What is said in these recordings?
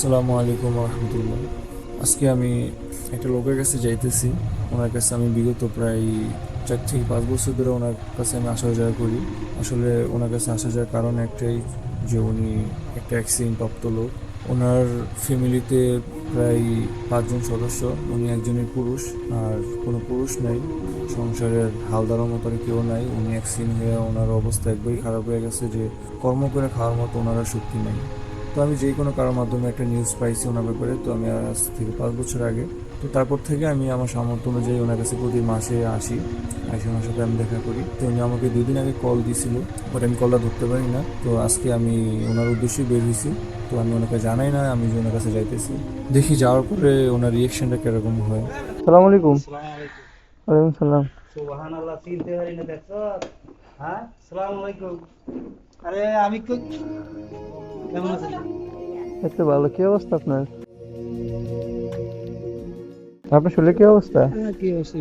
আসসালামু আলাইকুম রহমতুল্লাহ। আজকে আমি একটা লোকের কাছে যাইতেছি। ওনার কাছে আমি বিগত প্রায় 4 থেকে 5 বছর ধরে ওনার কাছে আমি আসা যাওয়া করি। আসলে ওনার কাছে আসা যাওয়ার কারণ একটাই, যে উনি একটা অ্যাক্সিডেন্ট প্রাপ্ত লোক। ওনার ফ্যামিলিতে প্রায় 5 জন সদস্য, উনি একজনই পুরুষ, আর কোনো পুরুষ নাই। সংসারের হাল ধরার মতো আর কেউ নাই। উনি অ্যাক্সিডেন্ট হয়ে ওনার অবস্থা একবারই খারাপ হয়ে গেছে যে কর্ম করে খাওয়ার মতো ওনার আর শক্তি নাই। তো আমি যে কোনো কারোর মাধ্যমে একটা নিউজ পাইছি ওনার ব্যাপারে, তো আমি আজ থেকে 5 বছর আগে, তো তারপর থেকে আমি আমার সামর্থ্য অনুযায়ী ওনার কাছে প্রতি মাসে আসি, এসে ওনার সাথে আমি দেখা করি। তো উনি আমাকে 2 দিন আগে কল দিছিল, বাট আমি কলটা ধরতে পারি না। তো আজকে আমি ওনার উদ্দেশ্যে বের হয়েছি। তো আমি ওনাকে জানাই না আমি যে ওনার কাছে যাইতেছি, দেখি যাওয়ার পরে ওনার রিয়েকশনটা কিরকম হয়। সালাম আলাইকুম। আসসালামু আলাইকুম। ওয়ালাইকুম সালাম। সুবহানাল্লাহ, চিনতে পারি না দেখছো? হ্যাঁ, আসসালামু আলাইকুম। আরে আমি কই, কেমন আছেন? এই তো ভালো। কি অবস্থা আপনার? আপনার শরীরে কি অবস্থা? কি আছে?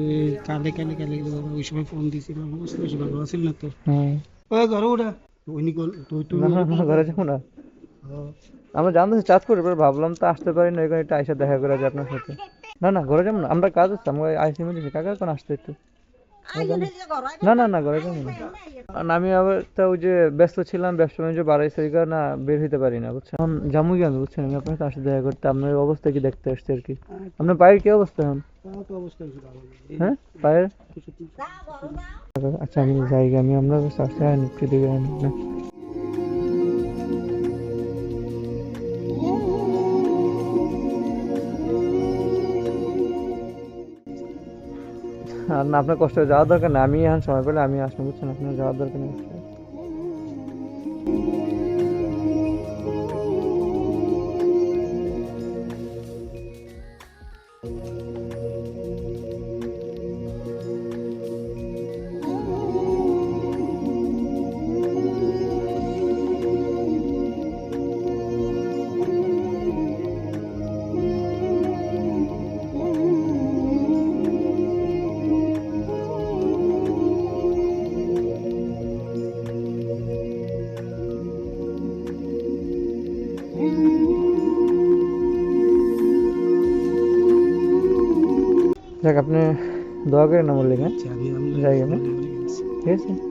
কালে ওই সময় ফোন দিছিলাম, অবস্থা বেশি ভালো আছিল না তো। হুম। ওই ঘরে ওঠা, তুই নি তুমি না না ওরে না, ফোন ঘরে করছো? যাবো না। হ্যাঁ। আমরা জানতেছি চাঁদ করে, এবার ভাবলাম তো আসতে পারি না, এখানে একটু আইসা দেখা করে যে আপনার সাথে। না না, ঘরে যাবো না, আমরা কাজ আছে, আমরা আইসি মধ্যে কাকা এখন আসতে একটু। আমরা যাবো না। না না না, ঘরে যাবো না। কারণ আমি আবার তো ওই যে ব্যস্ত ছিলাম, ব্যবসা বাণিজ্য বাড়াইছে, ওই কারণে না বের হইতে পারি না, বুঝছেন। এখন যাবো কি আমি, বুঝছেন, আমি আপনার সাথে আসতে দেখা করতে, আপনার অবস্থা কি দেখতে আসছি আর কি। আপনার পায়ের কি অবস্থা এখন? তাও তো অবস্থা বেশি ভালো না। এই হ্যাঁ, পায়ের। কিছু কিছু- আচ্ছা আমি যাই গে, আমি আপনার কাছে আসতে একটু দিকে না। আর না, আপনার কষ্ট যাওয়ার দরকার নেই, আমি এখন সময় পেলে আমি আসবো, বুঝছেন, আপনার যাওয়ার দরকার নেই। যাক, আপনি দোয়া করেন না বললেন, হ্যাঁ। আচ্ছা, আমি আমরা যাই আমি, বলে গেছি। ঠিক আছে।